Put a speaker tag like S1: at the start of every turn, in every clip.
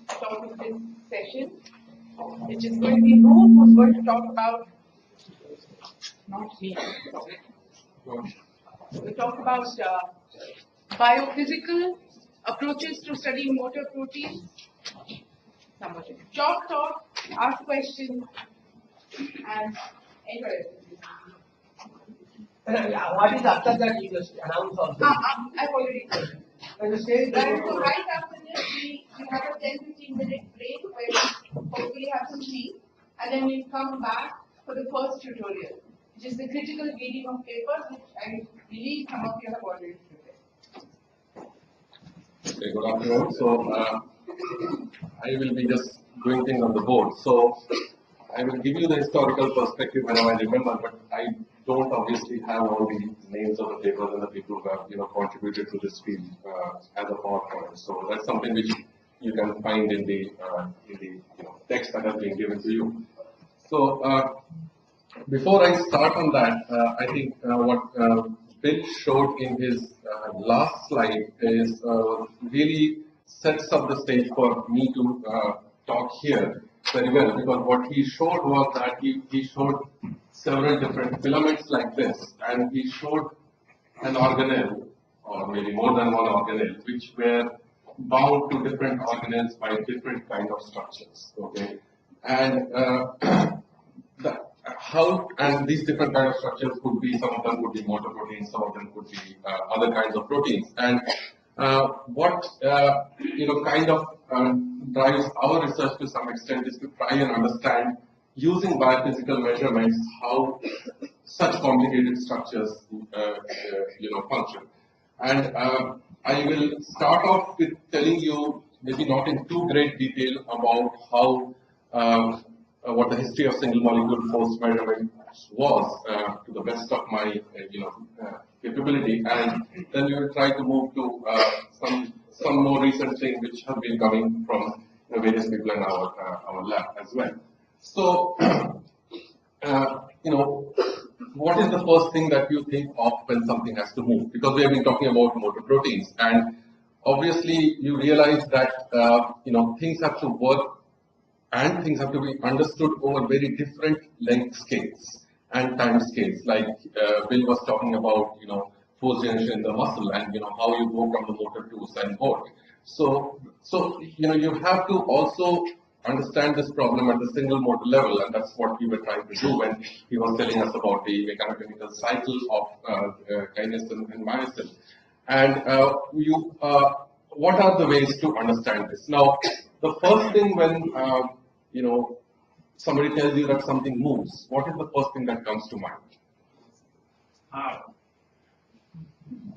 S1: talk of this session, which is going to be Ruth, who's going to talk about, not me, we'll talk about biophysical approaches to studying motor proteins. Somebody talk, ask questions, and enjoy it.
S2: What is after that you just announce also?
S1: I've already told you.
S2: When you say
S1: So right after this, we have a 10-15 minute break where we hopefully have some tea, and then we'll come back for the first tutorial, which is the critical reading of papers, which I believe some of you have already prepared.
S3: Okay, good afternoon. So I will be just doing things on the board. So I will give you the historical perspective whenever I remember, but I don't obviously have all the names of the papers and the people who have contributed to this field as a PowerPoint. So that's something which you can find in the text that has been given to you. So before I start on that, I think what Bill showed in his last slide is really sets up the stage for me to talk here very well, because what he showed was that he showed several different filaments like this, and he showed an organelle, or maybe more than one organelle, which were bound to different organelles by different kind of structures. Okay, and and these different kind of structures could be, some of them could be motor proteins, some of them could be other kinds of proteins. And what kind of drives our research to some extent is to try and understand, using biophysical measurements, how such complicated structures function. And I will start off with telling you, maybe not in too great detail, about how what the history of single molecule force measurement was, to the best of my capability, and then we will try to move to some more recent things which have been coming from various people in our lab as well. So what is the first thing that you think of when something has to move? Because we have been talking about motor proteins, and obviously you realize that things have to work and things have to be understood over very different length scales and time scales. Like Bill was talking about, force generation in the muscle, and how you go from the motor to sine work. So you have to also understand this problem at the single motor level, and that's what we were trying to do when he was telling us about the mechanochemical cycle of kinesin and myosin. And what are the ways to understand this? Now, the first thing when somebody tells you that something moves, what is the first thing that comes to mind?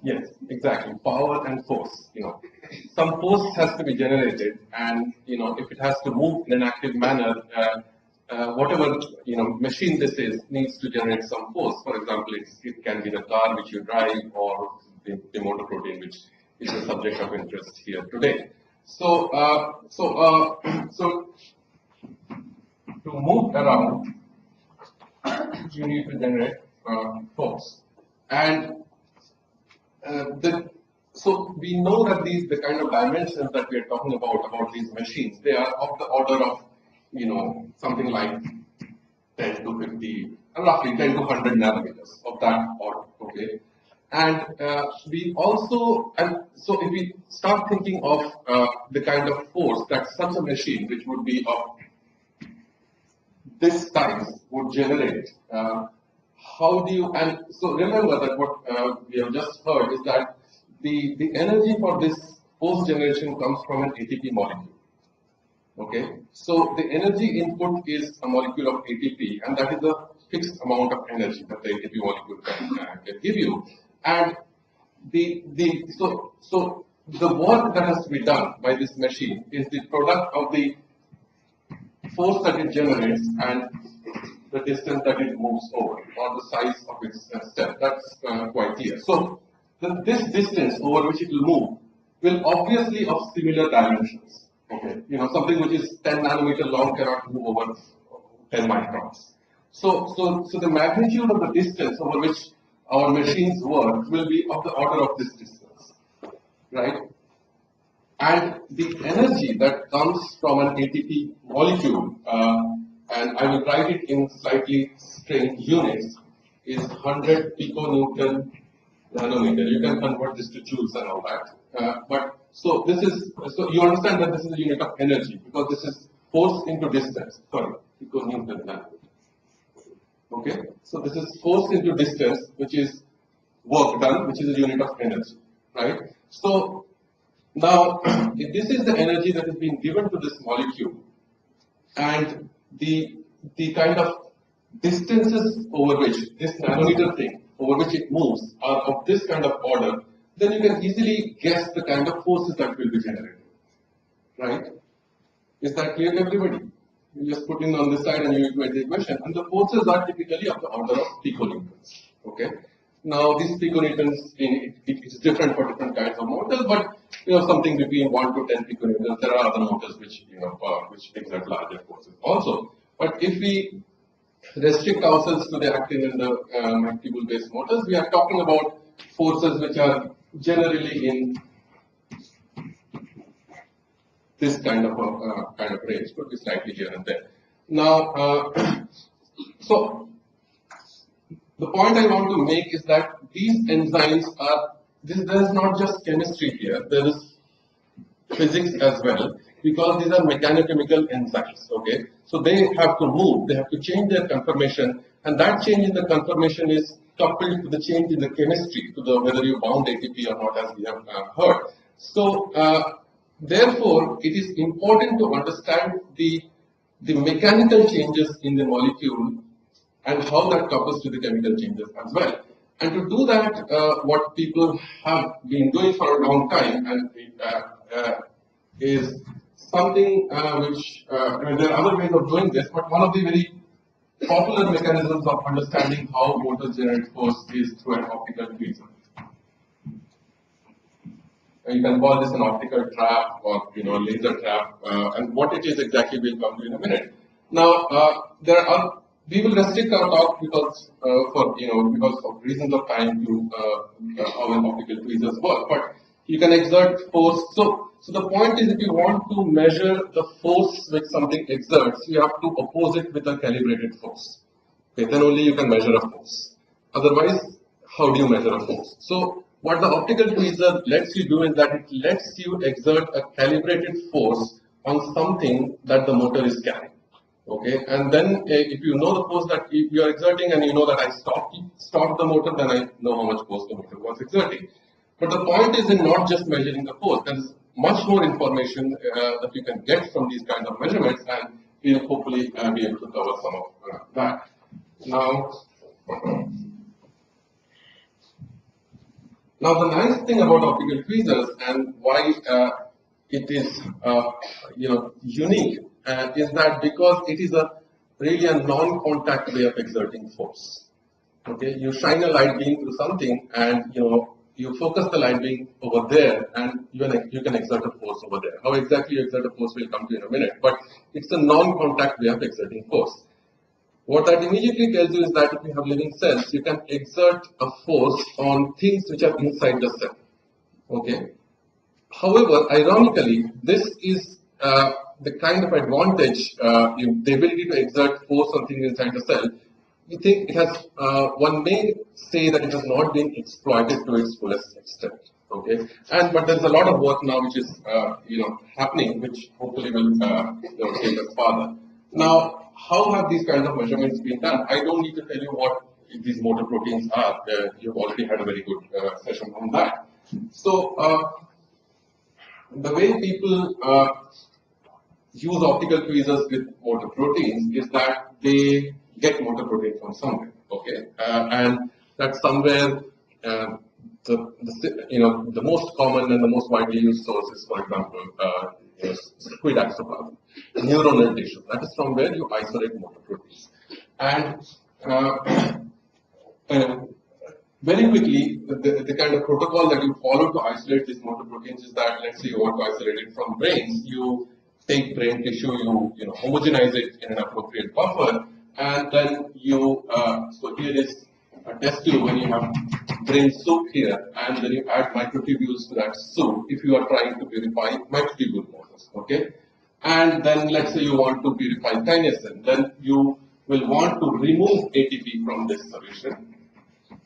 S3: Yes, exactly. Power and force. Some force has to be generated, and if it has to move in an active manner, whatever machine this is needs to generate some force. For example, it can be the car which you drive, or the motor protein, which is the subject of interest here today. So to move around, you need to generate force, and so we know that the kind of dimensions that we are talking about these machines, they are of the order of something like 10 to 50, roughly 10 to 100 nanometers, of that order. Okay, and we also, and so if we start thinking of the kind of force that such a machine, which would be of this size, would generate, how do you, and so remember that what we have just heard is that the energy for this force generation comes from an ATP molecule. Okay, so the energy input is a molecule of ATP, and that is a fixed amount of energy that the ATP molecule can give you. And so the work that has to be done by this machine is the product of the force that it generates and the distance that it moves over, or the size of its step. That's quite clear. So this distance over which it will move will obviously of similar dimensions. Okay, something which is 10 nanometer long cannot move over 10 microns. So the magnitude of the distance over which our machines work will be of the order of this distance, right? And the energy that comes from an ATP molecule, and I will write it in slightly strange units, is 100 piconewton nanometer. You can convert this to joules and all that. But so this is, so you understand that this is a unit of energy because this is force into distance. Sorry, piconewton nanometer. Okay, so this is force into distance, which is work done, which is a unit of energy, right? So now, if this is the energy that is being given to this molecule, and the kind of distances over which this nanometer thing, over which it moves, are of this kind of order, then you can easily guess the kind of forces that will be generated, right? Is that clear to everybody? You just put in on this side and you equate the equation, and the forces are typically of the order of piconewtons. Okay. Now these piconewtons, it's different for different kinds of motors, but something between 1 to 10 piconewtons. There are other motors which which exert larger forces also. But if we restrict ourselves to the acting and the multiple based motors, we are talking about forces which are generally in this kind of range, could be slightly here and there. Now, so the point I want to make is that these enzymes are, there is not just chemistry here, there is physics as well, because these are mechanochemical enzymes, okay? So they have to move, they have to change their conformation, and that change in the conformation is coupled to the change in the chemistry, to the whether you bound ATP or not, as we have heard. So, therefore, it is important to understand the mechanical changes in the molecule and how that couples to the chemical changes as well. And to do that, what people have been doing for a long time and is something which, there are other ways of doing this, but one of the very popular mechanisms of understanding how motors generate force is through an optical tweezer. You can call this an optical trap or laser trap, and what it is exactly will come to in a minute. Now, we will restrict our talk because because of reasons of time to how an optical tweezers work. But you can exert force. So the point is, if you want to measure the force which something exerts, you have to oppose it with a calibrated force. Okay, then only you can measure a force. Otherwise, how do you measure a force? So what the optical tweezer lets you do is that it lets you exert a calibrated force on something that the motor is carrying. Okay, and then if you know the force that you are exerting and you know that I stopped the motor, then I know how much force the motor was exerting. But the point is in not just measuring the force. There is much more information that you can get from these kinds of measurements, and we'll hopefully be able to cover some of that. Now the nice thing about optical tweezers and why it is unique is that because it is really a non-contact way of exerting force. Okay, you shine a light beam through something, and you focus the light beam over there, and you can exert a force over there. How exactly you exert a force will come to in a minute, but it's a non-contact way of exerting force. What that immediately tells you is that if you have living cells, you can exert a force on things which are inside the cell. Okay. However, ironically, this is the kind of advantage, the ability to exert force on things inside the cell. We think it has, one may say that it has not been exploited to its fullest extent. Okay, but there's a lot of work now which is happening, which hopefully will take us further. Now, how have these kinds of measurements been done? I don't need to tell you what these motor proteins are. You've already had a very good session on that. So, the way people use optical tweezers with motor proteins is that they get motor protein from somewhere. Okay, and that somewhere, the most common and the most widely used source is, for example, squid axoplasm, neuronal tissue. That is from where you isolate motor proteins. And very quickly, the kind of protocol that you follow to isolate these motor proteins is that, let's say you want to isolate it from brains, you take brain tissue, you homogenize it in an appropriate buffer, and then you, so here is a test tube when you have bring soup here and then you add microtubules to that soup if you are trying to purify microtubule motors, okay? And then let's say you want to purify kinesin, then you will want to remove ATP from this solution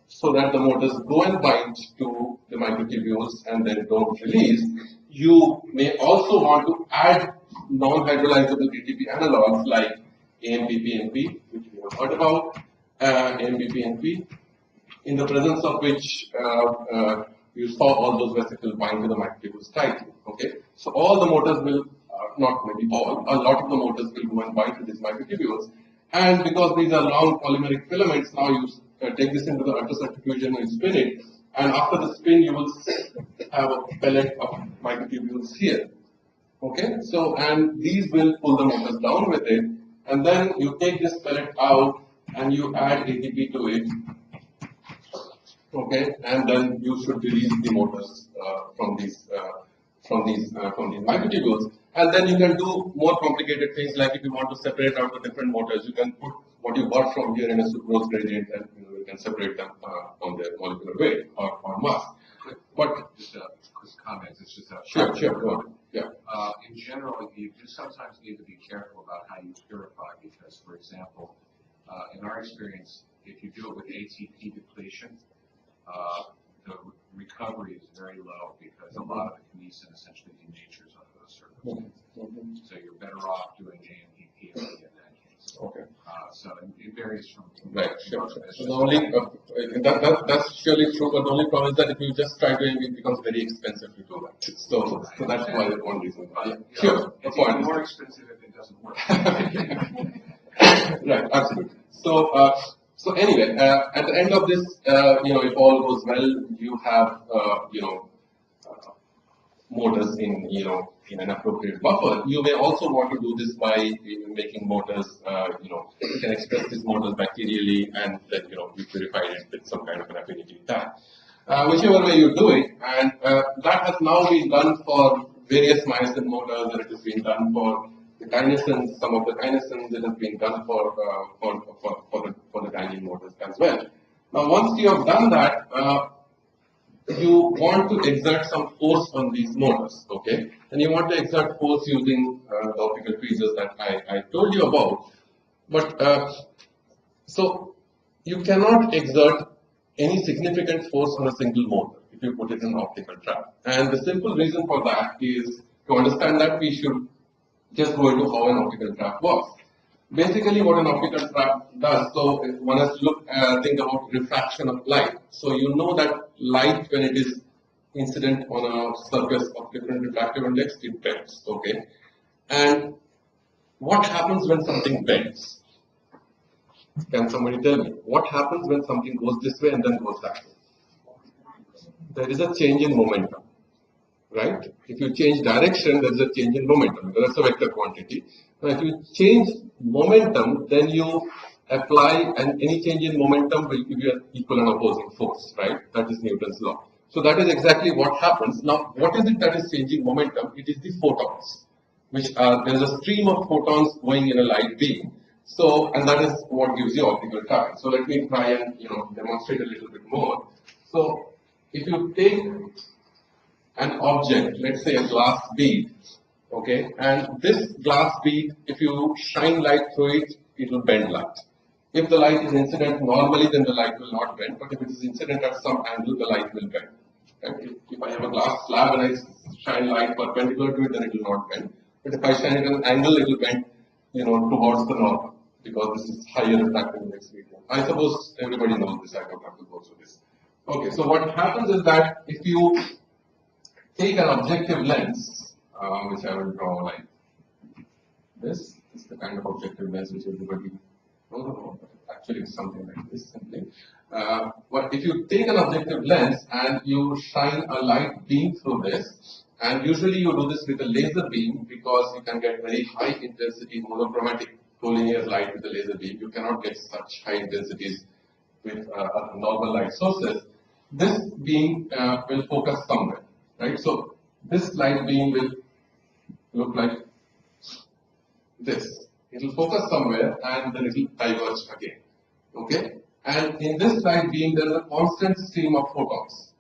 S3: so that the motors go and bind to the microtubules and then don't release. You may also want to add non-hydrolyzable ATP analogs like AMP-PNP, which we have heard about, AMP-PNP, in the presence of which you saw all those vesicles bind to the microtubules tightly. Okay, so all the motors will, not maybe all, a lot of the motors will go and bind to these microtubules. And because these are long polymeric filaments, now you take this into the ultracentrifuge and you spin it, and after the spin you will have a pellet of microtubules here. Okay, so and these will pull the motors down with it, and then you take this pellet out and you add ATP to it. Okay, and then you should release the motors from these microtubules, and then you can do more complicated things like if you want to separate out the different motors, you can put what you got from here in a sucrose gradient, and you can separate them on their molecular weight or mass. But
S4: just a quick comment. It's just a
S3: sure, go on. Yeah.
S4: In general, you do sometimes need to be careful about how you purify because, for example, in our experience, if you do it with ATP depletion, the recovery is very low because a lot of the kinesin essentially denatures under those circumstances. So you're better off doing AMP-PNP in that case.
S3: Okay.
S4: So it varies from
S3: Right, sure. So the only that's surely true, but the only problem is that if you just try to, it becomes very expensive to do that. So that's why the one reason. Yeah. Sure,
S4: it's
S3: point.
S4: even more expensive if it doesn't work.
S3: Right, absolutely. So anyway, at the end of this, if all goes well, you have motors in an appropriate buffer. You may also want to do this by making motors. You can express these motors bacterially, and then you purify it with some kind of an affinity tag. Whichever way you do it, and that has now been done for various myosin motors, and it has been done for the kinesins, some of the kinesins, it has been done for the dynein motors as well. Now, once you have done that, you want to exert some force on these motors, okay? And you want to exert force using the optical tweezers that I told you about. But so you cannot exert any significant force on a single motor if you put it in an optical trap. And the simple reason for that is to understand that we should just go into how an optical trap works. Basically, what an optical trap does, so one has to think about refraction of light. So you know that light, when it is incident on a surface of different refractive index, it bends, okay? And what happens when something bends? Can somebody tell me? What happens when something goes this way and then goes that way? There is a change in momentum. Right? If you change direction, there is a change in momentum. That's a vector quantity. Now, if you change momentum, then you apply, and any change in momentum will give you an equal and opposing force, right? That is Newton's law. So that is exactly what happens. Now, what is it that is changing momentum? It is the photons, which are, there is a stream of photons going in a light beam. So, and that is what gives you optical trapping. So let me try and demonstrate a little bit more. So, if you take an object, let's say a glass bead, okay, and this glass bead, if you shine light through it, it will bend light. If the light is incident normally, then the light will not bend, but if it is incident at some angle, the light will bend. Okay? If I have a glass slab and I shine light perpendicular to it, then it will not bend. But if I shine it at an angle, it will bend, towards the north, because this is higher refractive index medium. I suppose everybody knows this, I don't have to go through this. Okay, so what happens is that if you take an objective lens, which I will draw like this. This is the kind of objective lens which everybody knows about. Actually, it's something like this simply. But if you take an objective lens and you shine a light beam through this, and usually you do this with a laser beam because you can get very high intensity monochromatic collinear light with a laser beam. You cannot get such high intensities with normal light sources. This beam will focus somewhere. Right? So this light beam will look like this. It will focus somewhere and then it will diverge again. Okay? And in this light beam, there is a constant stream of photons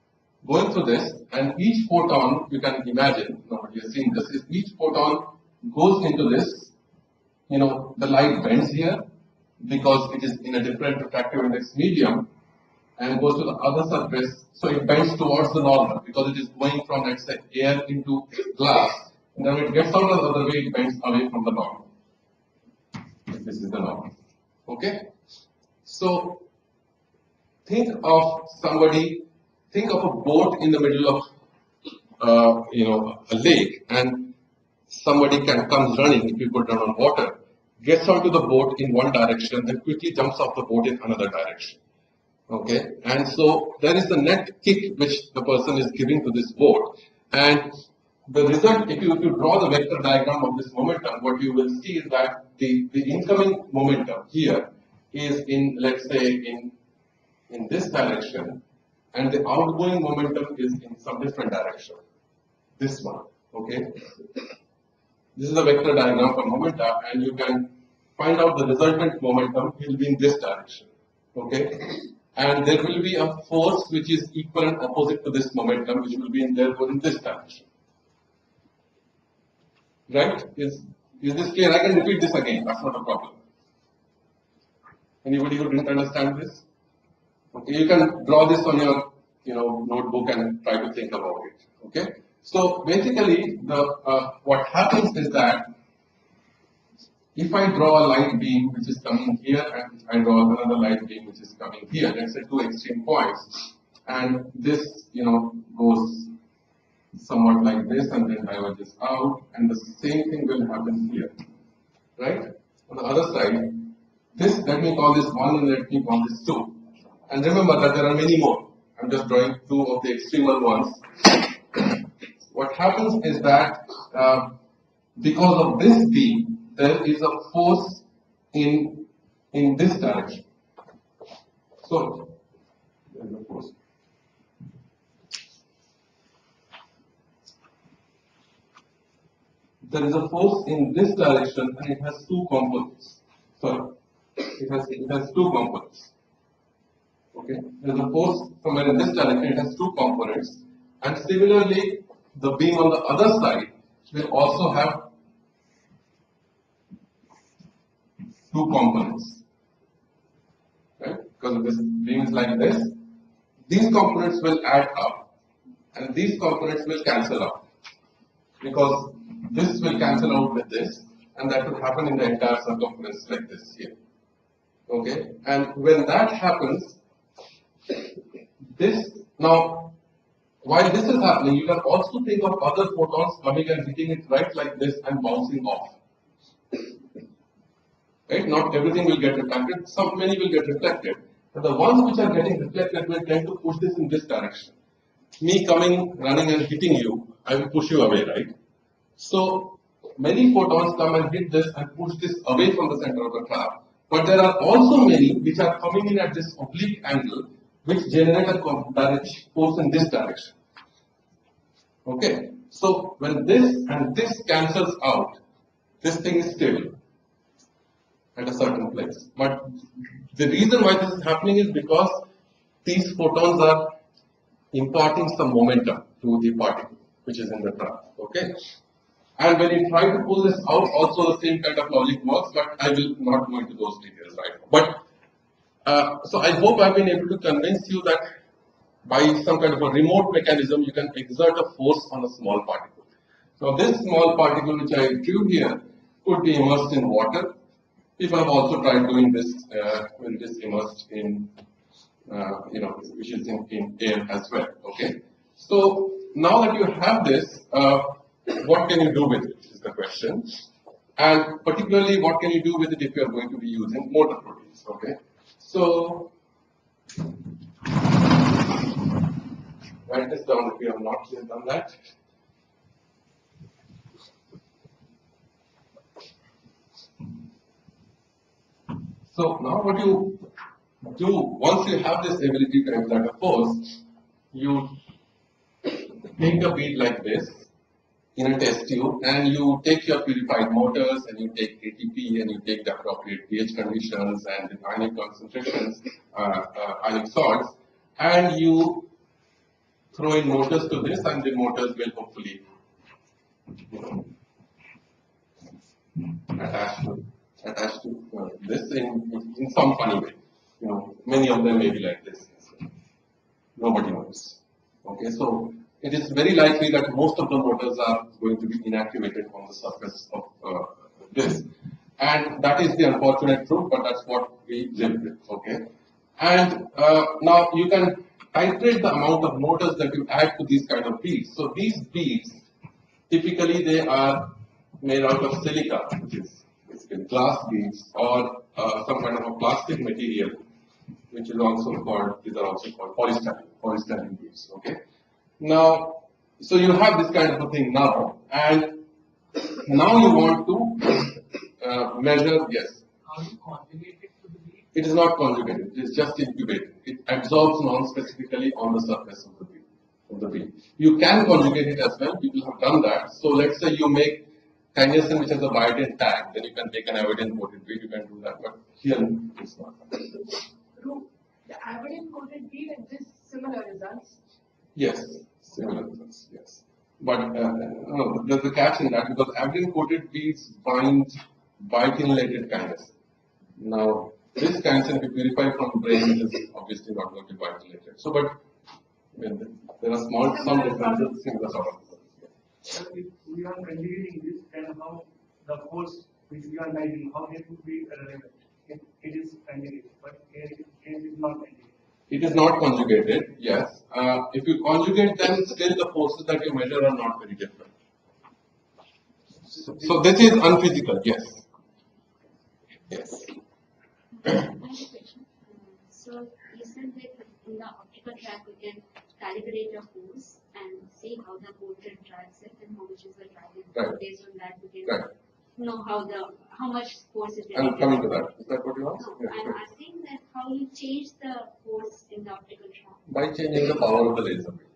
S3: going through this, and each photon, you can imagine, nobody has seen this, is each photon goes into this, the light bends here because it is in a different refractive index medium and goes to the other surface, so it bends towards the normal because it is going from, let's say, air into glass, and then when it gets out of the other way, it bends away from the normal. This is the normal. Okay? So, think of a boat in the middle of, a lake, and somebody comes running, if you put down on water, gets onto the boat in one direction and quickly jumps off the boat in another direction. Okay, and so there is the net kick which the person is giving to this boat, and the result, if you draw the vector diagram of this momentum, what you will see is that the incoming momentum here is in, let's say, in this direction, and the outgoing momentum is in some different direction. This one, okay. This is a vector diagram for momentum, and you can find out the resultant momentum will be in this direction, okay. And there will be a force which is equal and opposite to this momentum, which will be in this direction. Right? Is this clear? I can repeat this again. That's not a problem. Anybody who didn't understand this? Okay, you can draw this on your notebook and try to think about it. Okay. So basically, what happens is that if I draw a light beam which is coming here, and I draw another light beam which is coming here, let's say two extreme points, and this goes somewhat like this and then diverges out, and the same thing will happen here, right? On the other side, let me call this 1 and let me call this 2. And remember that there are many more. I'm just drawing two of the extremal ones. What happens is that because of this beam, there is a force in this direction. So, there is a force. There is a force in this direction, and it has two components. Sorry, it has two components. Okay, there is a force somewhere in this direction. It has two components, and similarly, the beam on the other side will also have two components, right? Because this beam is like this. These components will add up, and these components will cancel out, because this will cancel out with this, and that will happen in the entire circumference like this here. Okay, and when that happens, now while this is happening, you can also think of other photons coming and hitting it right like this and bouncing off. Right? Not everything will get reflected, many will get reflected. But the ones which are getting reflected will tend to push this in this direction. Me coming, running and hitting you, I will push you away, right? So many photons come and hit this and push this away from the center of the trap. But there are also many which are coming in at this oblique angle, which generate a force in this direction. Okay, so when this and this cancels out, this thing is stable at a certain place. But the reason why this is happening is because these photons are imparting some momentum to the particle which is in the trap. Okay, and when you try to pull this out, also the same kind of logic works, but I will not go into those details right now. But so I hope I've been able to convince you that by some kind of a remote mechanism, you can exert a force on a small particle. So this small particle which I drew here could be immersed in water. People have also tried doing this when it is immersed in, which is in air as well. Okay. So now that you have this, what can you do with it is the question. And particularly, what can you do with it if you are going to be using motor proteins? Okay. So write this down if you have not yet done that. So now what you do, once you have this ability to exert a force, you take a bead like this, in a test tube, and you take your purified motors and you take ATP and you take the appropriate pH conditions and the ionic concentrations, ionic salts, and you throw in motors to this, and the motors will hopefully, you know, attach to this in some funny way. You know, many of them may be like this. Nobody knows. Okay, so it is very likely that most of the motors are going to be inactivated on the surface of this, and that is the unfortunate truth, but that's what we live with. Okay, and now you can titrate the amount of motors that you add to these kind of beads. So these beads, typically they are made out of silica, which is basically glass beads, or some kind of a plastic material, which is also called, these are also called polystyrene beads. Okay. Now, so you have this kind of a thing now, and now you want to measure, yes.
S2: How you conjugate it to the bead?
S3: It is not conjugated, it is just incubated. It absorbs non-specifically on the surface of the bead. You can conjugate it as well, people have done that. So let's say you make kinesin which has a biotin tag, then you can make an avidin coated bead, you can do that, but here it's not.
S1: Ru, the avidin coated bead and this similar results.
S3: Yes, similar results, yes. But no, there's a catch in that because avidin coated beads bind biotin-related kinesin. Now, this kinesin, if you purify from brain, is obviously not going to be biotin-related. So, but I mean, there are some differences, similar sort of results.
S5: So if we are conjugating this, then how the force which we are writing, how it would be relevant if it is conjugated, but here it is not conjugated.
S3: It is not conjugated, yes. If you conjugate them, still the forces that you measure are not very different. So this is unphysical, yes. Yes.
S6: I have a question. So you said that in the optical track we can calibrate the force and see how the portrait drives it and how much is the driving.
S3: Right.
S6: Based on that we can
S3: Right.
S6: know how much force is
S3: I'm
S6: there.
S3: coming to that. Is that what you asked?
S6: No,
S3: Yes,
S6: I'm
S3: right.
S6: asking that how you change the force in the optical track.
S3: By changing the power of the laser beam.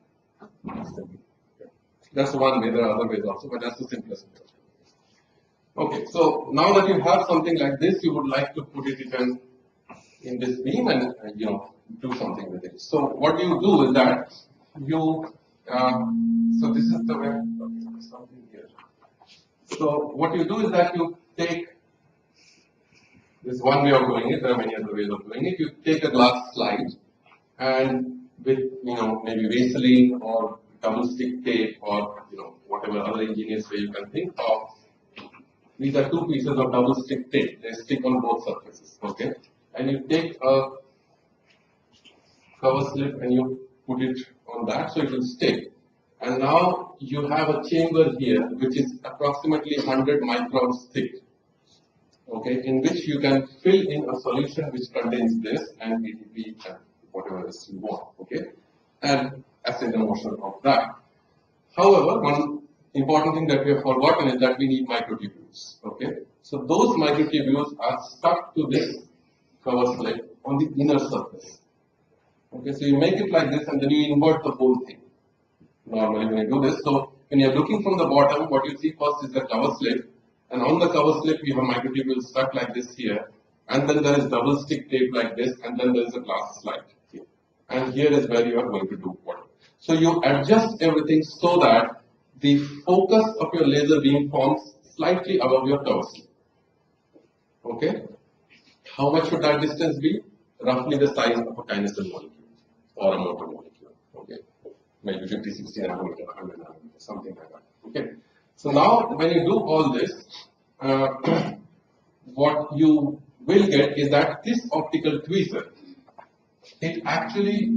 S3: That's one way, there are other ways also, but that's the simplest way. Okay, so now that you have something like this, you would like to put it in this beam and do something with it. So what you do is that you, so this is the way, okay, something here. So what you do is that you take, this is one way of doing it, there are many other ways of doing it. You take a glass slide and with, maybe Vaseline or double stick tape or, whatever other ingenious way you can think of. These are two pieces of double stick tape. They stick on both surfaces, okay? And you take a cover slip and you put it on that so it will stick. And now you have a chamber here which is approximately 100 microns thick, okay? In which you can fill in a solution which contains this and ATP and whatever else you want, okay? And acid emulsion of that. However, one important thing that we have forgotten is that we need microtubules, okay? So those microtubules are stuck to this cover slip on the inner surface. Okay, so you make it like this and then you invert the whole thing. Normally when you do this, so when you're looking from the bottom, what you see first is the cover slip, and on the cover slip you have microtubules stuck like this here, and then there is double stick tape like this, and then there is a glass slide here. And here is where you are going to do what. So you adjust everything so that the focus of your laser beam forms slightly above your cover slip. Okay? How much should that distance be? Roughly the size of a kinesin molecule or a motor molecule. Okay? Maybe 50, 60 nanometer, 100 nanometer, something like that. Okay? So now when you do all this, what you will get is that this optical tweezer, it actually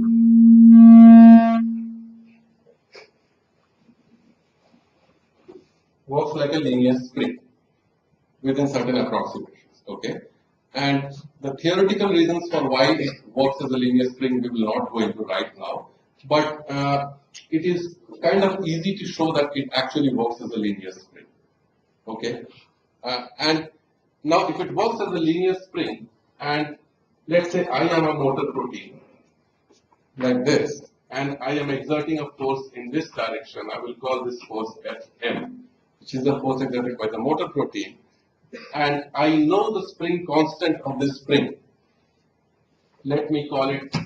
S3: works like a linear spring within certain approximations, okay? And the theoretical reasons for why it works as a linear spring we will not go into right now, but it is kind of easy to show that it actually works as a linear spring, okay? And now if it works as a linear spring, and let's say I am a motor protein, like this, and I am exerting a force in this direction, I will call this force Fm, which is the force exerted by the motor protein. And I know the spring constant of this spring. Let me call it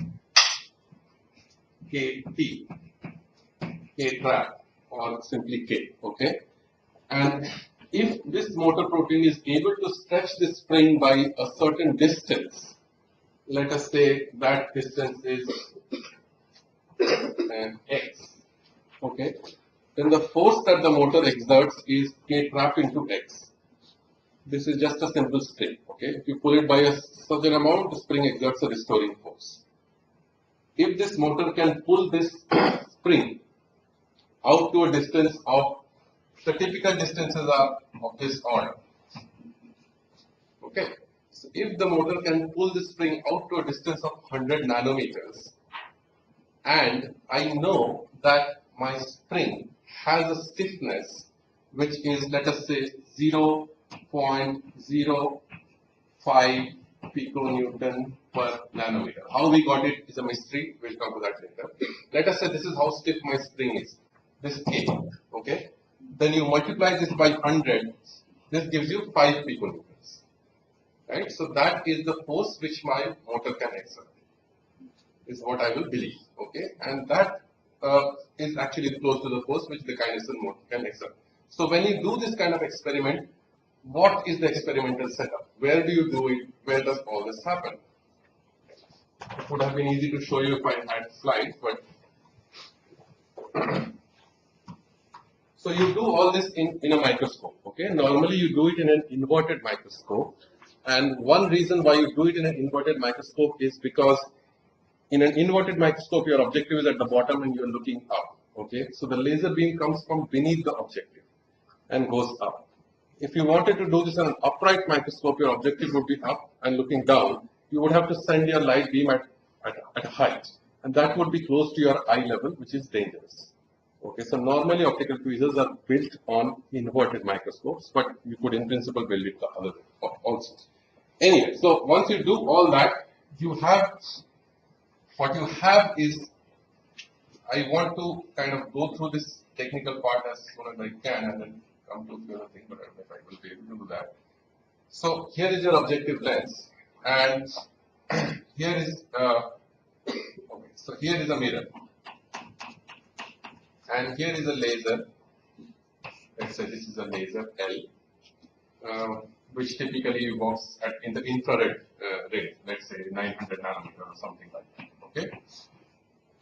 S3: Kt, K trap, or simply K, okay? And if this motor protein is able to stretch this spring by a certain distance, let us say that distance is x, okay? Then the force that the motor exerts is K trap into x. This is just a simple spring, okay? If you pull it by a certain amount, the spring exerts a restoring force. If this motor can pull this spring out to a distance of, the typical distances are of this order, okay? So if the motor can pull the spring out to a distance of 100 nanometers, and I know that my spring has a stiffness which is, let us say, 0.05 piconewton per nanometer. How we got it is a mystery, we'll come to that later. Let us say this is how stiff my spring is, this K, okay? Then you multiply this by 100, this gives you 5 piconewtons, right? So that is the force which my motor can exert, is what I will believe, okay? And that is actually close to the force which the kinesin motor can exert. So when you do this kind of experiment, what is the experimental setup? Where do you do it? Where does all this happen? It would have been easy to show you if I had slides, but so you do all this in a microscope, okay? Normally you do it in an inverted microscope, and one reason why you do it in an inverted microscope is because in an inverted microscope your objective is at the bottom and you are looking up, okay? So the laser beam comes from beneath the objective and goes up. If you wanted to do this on an upright microscope, your objective would be up and looking down. You would have to send your light beam at a height, and that would be close to your eye level, which is dangerous. Okay, so normally optical tweezers are built on inverted microscopes, but you could in principle build it the other way also. Anyway, so once you do all that, what you have is, I want to kind of go through this technical part as soon as I can and then come to a few other things, but I don't know if I will be able to do that. So here is your objective lens, and here is okay. So here is a mirror, and here is a laser. Let's say this is a laser L, which typically works in the infrared range. Let's say 900 nanometer or something like that. Okay,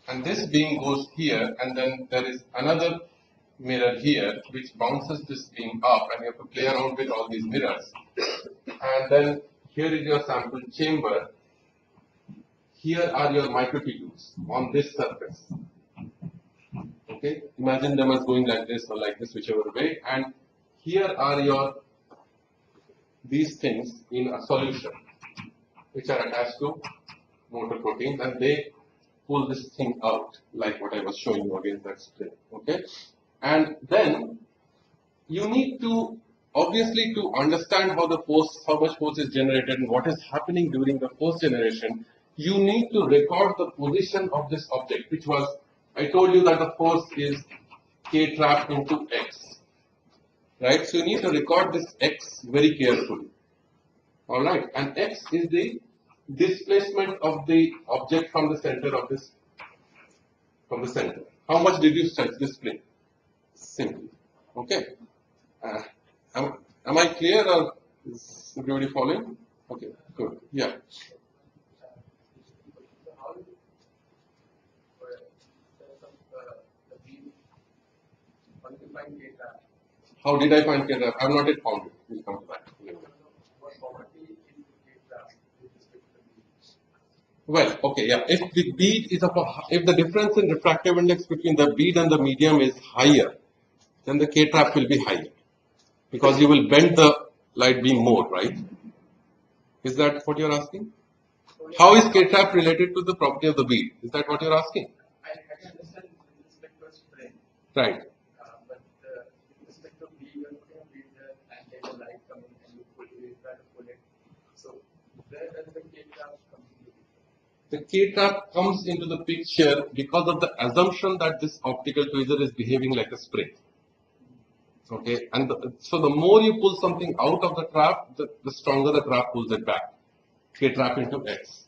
S3: and this beam goes here, and then there is another mirror here which bounces this beam up, and you have to play around with all these mirrors. And then here is your sample chamber. Here are your microtubules on this surface. Okay, imagine them as going like this or like this, whichever way. And here are these things in a solution which are attached to motor proteins, and they pull this thing out like what I was showing you against that spring. Okay, and then you need to, obviously, to understand how much force is generated and what is happening during the force generation, you need to record the position of this object, which was, I told you that the force is K trap into x, right? So you need to record this x very carefully, all right? And x is the displacement of the object from the center of this, from the center. How much did you stretch this plane? Simple, okay? Am I clear, or is everybody following? Okay, good. Yeah. How did I find K trap? I have not yet found it. We'll come to that. Well, okay, yeah. If the bead is if the difference in refractive index between the bead and the medium is higher, then the K trap will be higher, because you will bend the light beam more, right? Is that what you're asking? How is K trap related to the property of the bead? Is that what you're asking?
S2: I can understand with respect to spring,
S3: Right.
S2: but with respect to bead, you are putting a bead there and there's a light coming and you pull it, you try to pull it. So where does the K trap come into it?
S3: the K-trap comes into the picture because of the assumption that this optical tweezer is behaving like a spring. Okay, and so the more you pull something out of the trap, the stronger the trap pulls it back. K-trap into X.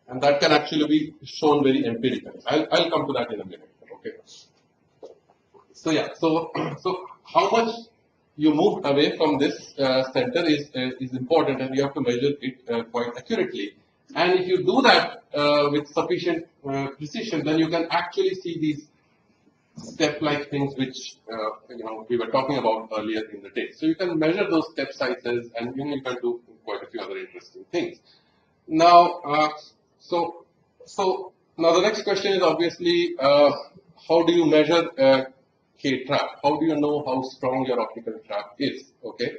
S3: And that can actually be shown very empirically. I'll come to that in a minute. Okay. So yeah, so how much you move away from this center is important, and you have to measure it quite accurately. And if you do that with sufficient precision, then you can actually see these step-like things which we were talking about earlier in the day. So you can measure those step sizes, and you can do quite a few other interesting things. Now, so now the next question is obviously how do you measure K-trap? How do you know how strong your optical trap is? Okay,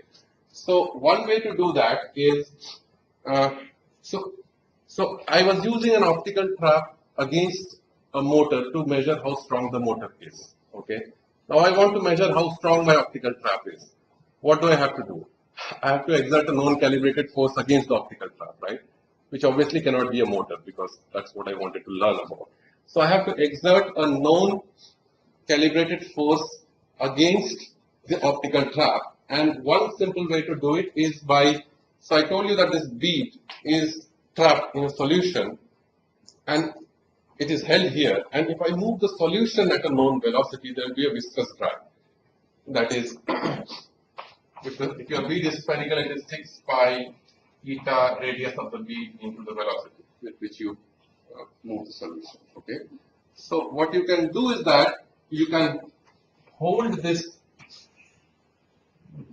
S3: so one way to do that is so I was using an optical trap against a motor to measure how strong the motor is. Okay, now I want to measure how strong my optical trap is. What do I have to do? I have to exert a known calibrated force against the optical trap, right? Which obviously cannot be a motor because that's what I wanted to learn about. So I have to exert a known calibrated force against the optical trap, and one simple way to do it is by, so I told you that this bead is trapped in a solution and it is held here, and if I move the solution at a known velocity, there will be a viscous drag. That is, if your bead is spherical, it is 6 pi eta radius of the bead into the velocity with which you move the solution. Okay. So what you can do is that you can hold this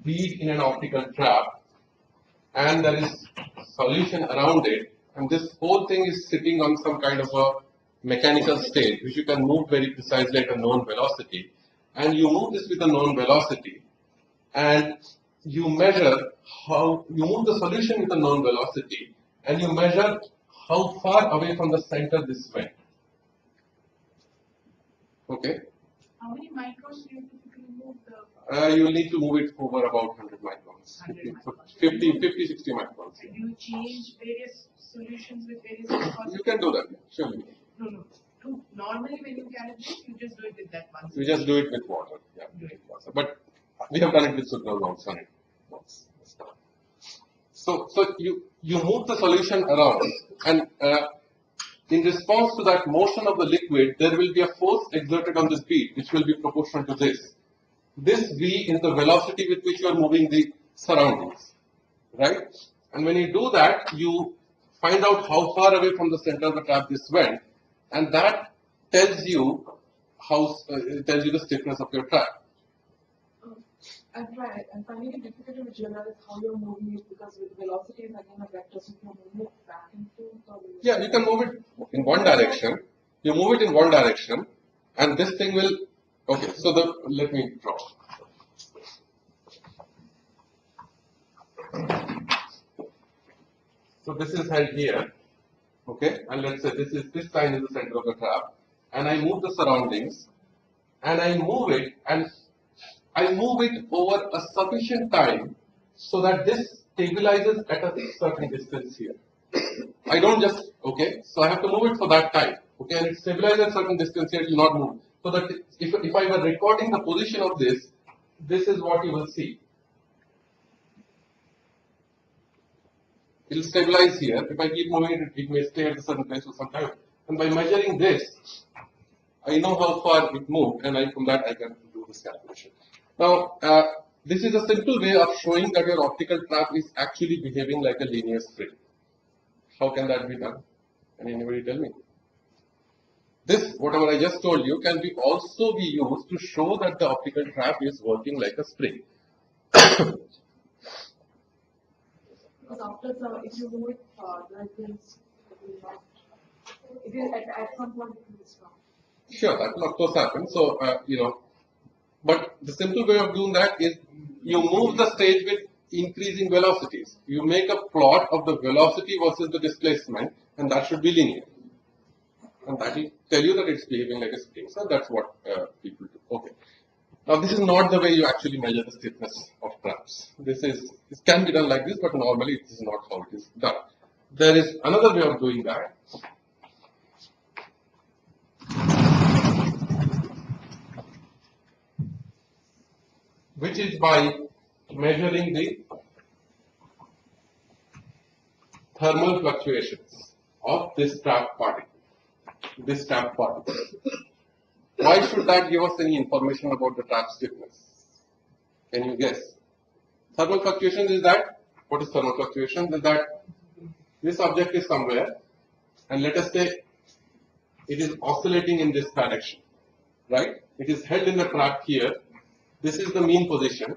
S3: bead in an optical trap, and there is solution around it, and this whole thing is sitting on some kind of a mechanical state which you can move very precisely at a known velocity, and you move this with a known velocity, and you measure how you move the solution with a known velocity, and you measure how far away from the center this went. Okay.
S1: How many microns do you typically move the?
S3: You will need to move it over about 100 microns, 50, 60 microns.
S1: And you change various solutions with various viscosity?
S3: You can do that, surely.
S1: No. Normally when you calibrate, you just do it with that one.
S3: We just do it with water, yeah. But we have done it with sucrose also. So you move the solution around, and in response to that motion of the liquid, there will be a force exerted on this bead, which will be proportional to this. This V is the velocity with which you are moving the surroundings, right? And when you do that, you find out how far away from the center of the trap this went, and that tells you the stiffness of your trap.
S7: I'm finding it difficult to visualize how you're moving it, because with velocity is again a vector, so you can move it back and forth.
S3: Yeah, you can move it in one direction. You move it in one direction, and this thing will. Okay, so let me draw. So this is held here. Okay, and let's say this line is the center of the trap, and I move the surroundings, and I move it over a sufficient time so that this stabilizes at a certain distance here. I don't just, okay, so I have to move it for that time, okay, and it stabilizes at a certain distance here, it will not move. So that if I were recording the position of this is what you will see. It will stabilize here. If I keep moving it, it may stay at a certain place for some time. And by measuring this, I know how far it moved, and from that I can do this calculation. Now, this is a simple way of showing that your optical trap is actually behaving like a linear spring. How can that be done? Can anybody tell me? This, whatever I just told you, can also be used to show that the optical trap is working like a spring.
S7: Because after if you move it further, it is at some point it will be strong.
S3: Sure, that will of course happen. So, but the simple way of doing that is you move the stage with increasing velocities. You make a plot of the velocity versus the displacement, and that should be linear. And that will tell you that it's behaving like a spring. So that's what people do. Okay. Now this is not the way you actually measure the stiffness of traps. This can be done like this, but normally this is not how it is done. There is another way of doing that. which is by measuring the thermal fluctuations of this trapped particle. Why should that give us any information about the trap stiffness? Can you guess? Thermal fluctuations is that, what is thermal fluctuation? Is that this object is somewhere and let us say it is oscillating in this direction, right? It is held in the trap here. This is the mean position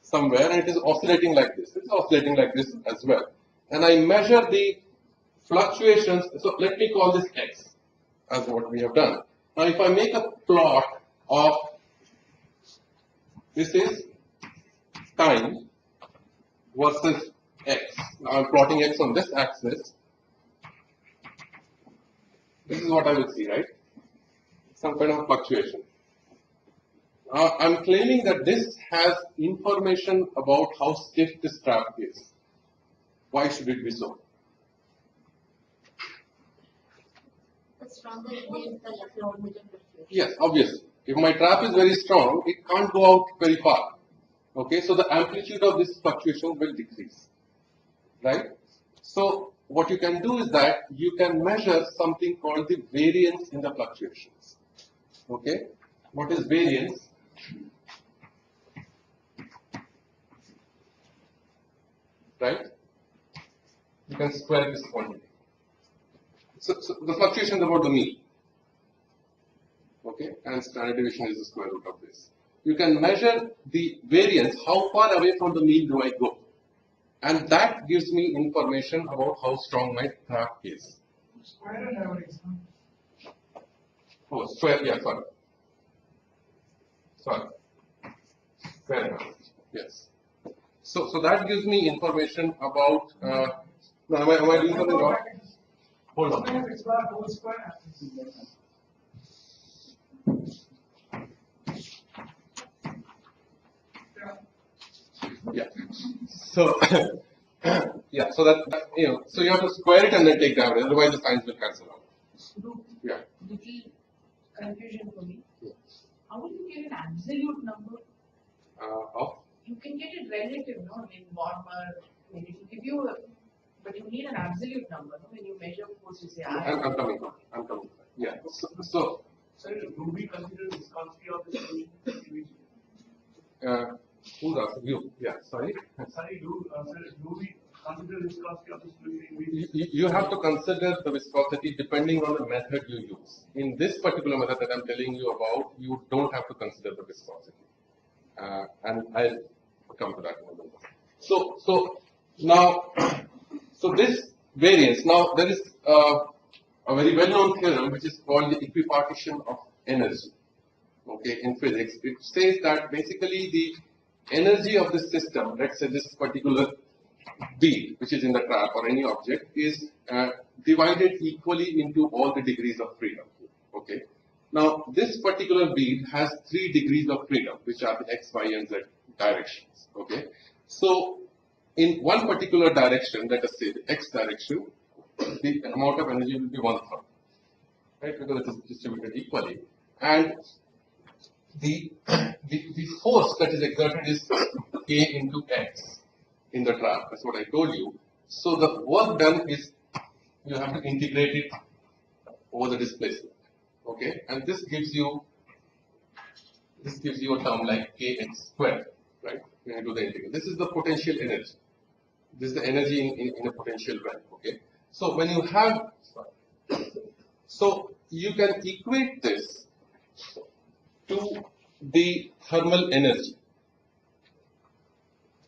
S3: somewhere and it is oscillating like this. It is oscillating like this as well. And I measure the fluctuations. So let me call this x as what we have done. Now if I make a plot of, this is time versus x. Now I'm plotting x on this axis. This is what I will see, right? Some kind of fluctuation. I'm claiming that this has information about how stiff this trap is. Why should it be so?
S6: The stronger it is, the less fluctuation.
S3: Yes, obviously. If my trap is very strong, it can't go out very far. Okay, so the amplitude of this fluctuation will decrease. Right? So what you can do is that you can measure something called the variance in the fluctuations. Okay? What is variance? Right? You can square this quantity. So the fluctuation is about the mean. Okay? And standard deviation is the square root of this. You can measure the variance, how far away from the mean do I go? And that gives me information about how strong my trap is.
S5: Square and average.
S3: Oh, square, yeah, sorry. Square and average, yes. So that gives me information about, now am I doing something wrong? Hold on. Yeah. So, yeah, so that, so you have to square it and then take the average, otherwise the signs will cancel out. Yeah.
S1: Little confusion for me. How will you get an absolute number?
S3: Of?
S1: You can get it relative, no? I mean, warmer, maybe to give you a, but you need an absolute number, no? When you measure force, you say,
S3: I'm coming. Yeah. So
S5: Sir, do we consider viscosity of the solution?
S3: who's asking you? Yeah, sorry.
S5: Sorry, do we consider viscosity of the solution?
S3: You have to consider the viscosity depending on the method you use. In this particular method that I'm telling you about, you don't have to consider the viscosity. And I'll come to that in a moment. So now, so this variance, now there is a very well-known theorem which is called the equipartition of energy. Okay, in physics, it says that basically the energy of the system, let's say this particular bead which is in the trap or any object, is divided equally into all the degrees of freedom. Okay. Now this particular bead has 3 degrees of freedom, which are the x, y, and z directions. Okay. So in one particular direction, let us say the x direction, the amount of energy will be 1/3, right? Because it is distributed equally, and the force that is exerted is k into x in the trap. That's what I told you. So the work done is you have to integrate it over the displacement. Okay, and this gives you a term like kx squared, right? When you do the integral, this is the potential energy. This is the energy in a potential well. Okay, so when you have, so you can equate this to the thermal energy.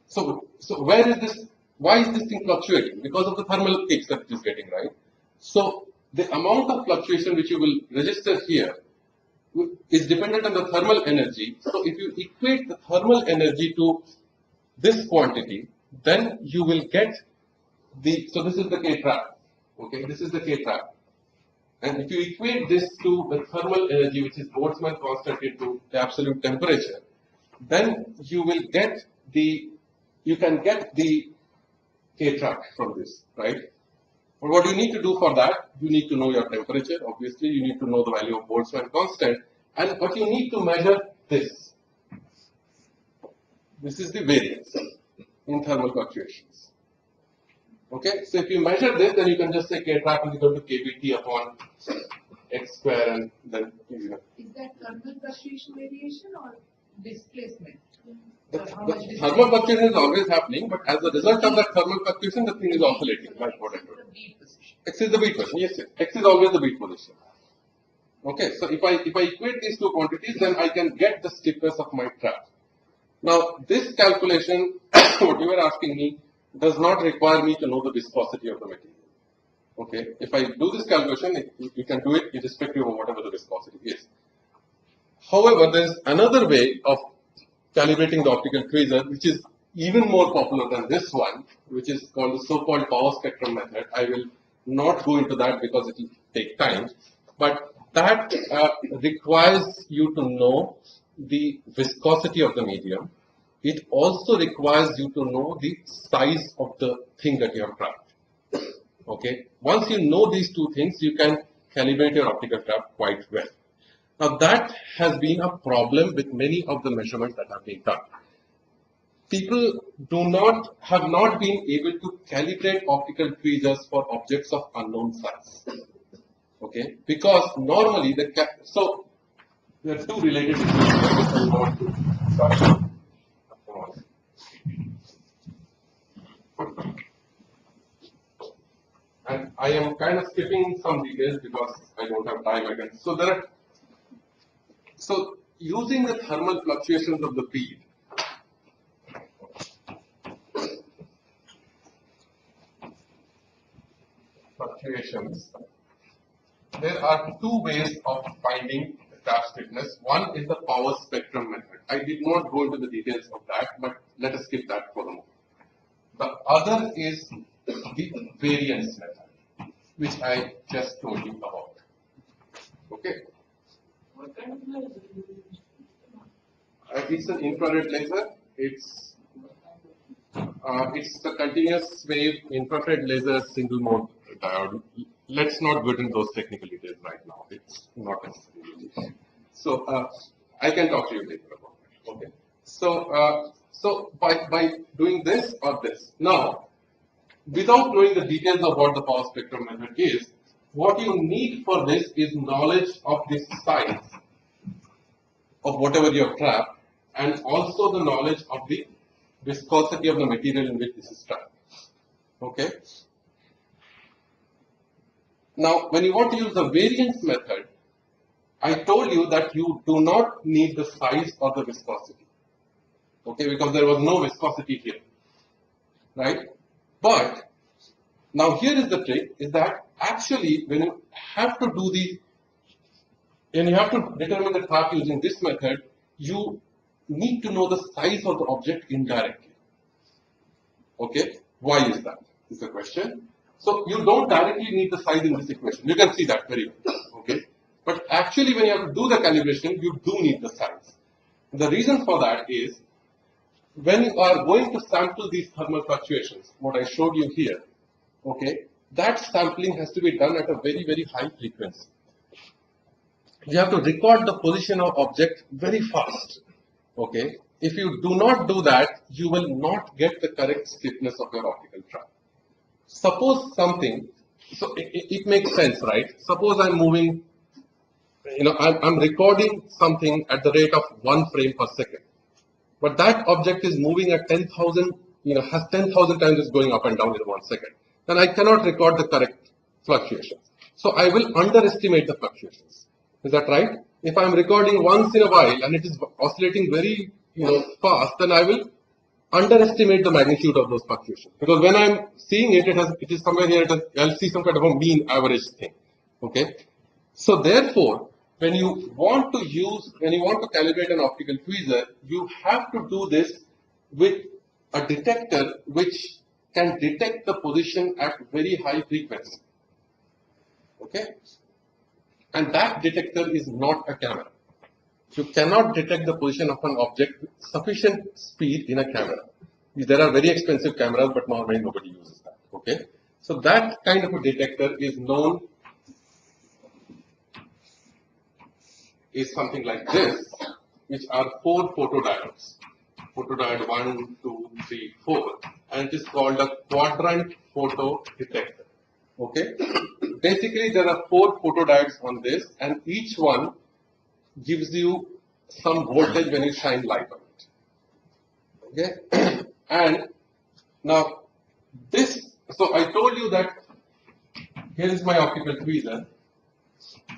S3: So where is this? Why is this thing fluctuating? Because of the thermal kicks that it is getting, right? So the amount of fluctuation which you will register here is dependent on the thermal energy. So if you equate the thermal energy to this quantity, then you will get the, so this is the K trap. Okay, this is the K trap. And if you equate this to the thermal energy, which is Boltzmann constant into the absolute temperature, then you will get the, you can get the K trap from this, right? But what you need to do for that, you need to know your temperature, obviously, you need to know the value of Boltzmann constant, but you need to measure this. This is the variance in thermal fluctuations. Okay, so if you measure this, then you can just say K trap is equal to KBT upon x square, and then you know.
S1: Is that thermal fluctuation variation or displacement?
S3: The
S1: How much
S3: thermal fluctuation is always happening, but as a result of that thermal fluctuation, the thing is oscillating, like what I told.
S1: The beat position.
S3: X is the beat position, yes, yes. X is always the beat position. Okay, so if I equate these two quantities, then I can get the stiffness of my trap. Now, this calculation, what you were asking me, does not require me to know the viscosity of the material. Okay, if I do this calculation, you can do it irrespective of whatever the viscosity is. However, there is another way of calibrating the optical tweezer, which is even more popular than this one, which is called the so-called power spectrum method. I will not go into that because it will take time, but that requires you to know the viscosity of the medium. It also requires you to know the size of the thing that you have trapped. Okay, once you know these two things, you can calibrate your optical trap quite well. Now that has been a problem with many of the measurements that have been done. People have not been able to calibrate optical tweezers for objects of unknown size. Okay, because normally so there are two related issues I want to start. And I am kind of skipping some details because I don't have time again. So using the thermal fluctuations of the bead, there are two ways of finding the trap stiffness. One is the power spectrum method. I did not go into the details of that, but let us skip that for the moment. The other is the variance method, which I just told you about. Okay.
S5: What kind of laser?
S3: It's an infrared laser. It's the continuous wave infrared laser single mode diode. Let's not go into those technical details right now. It's not necessary. So I can talk to you later about it. Okay. So by doing this or this, now without knowing the details of what the power spectrum method is, what you need for this is knowledge of the size of whatever you have trapped, and also the knowledge of the viscosity of the material in which this is trapped. Okay. Now, when you want to use the variance method, I told you that you do not need the size or the viscosity. Okay, because there was no viscosity here. Right? But now here is the trick, is that actually when you have to determine the trap using this method, you need to know the size of the object indirectly. Okay, why is that? Is the question. So you don't directly need the size in this equation. You can see that very well. Okay, but actually when you have to do the calibration, you do need the size. The reason for that is when you are going to sample these thermal fluctuations, what I showed you here, okay, that sampling has to be done at a very, very high frequency. You have to record the position of object very fast. Okay, if you do not do that, you will not get the correct stiffness of your optical trap. Suppose something, so it makes sense, right? Suppose I'm moving, I'm recording something at the rate of 1 frame per second, but that object is moving at 10,000, has 10,000 times it's going up and down in 1 second. Then I cannot record the correct fluctuations. So I will underestimate the fluctuations. Is that right? If I'm recording once in a while and it is oscillating very, fast, then I will underestimate the magnitude of those fluctuations. Because when I'm seeing it, it is somewhere here, I'll see some kind of a mean average thing. Okay. So therefore, when you want to calibrate an optical tweezer, you have to do this with a detector which can detect the position at very high frequency. Okay. And that detector is not a camera. You cannot detect the position of an object with sufficient speed in a camera. There are very expensive cameras, but normally nobody uses that. Okay, so that kind of a detector is something like this, which are 4 photodiodes. photodiode 1, 2, 3, 4, and it is called a quadrant photo detector. Okay. Basically, there are 4 photodiodes on this, and each one gives you some voltage when you shine light on it. Okay. And now this, so I told you that here is my optical tweezer,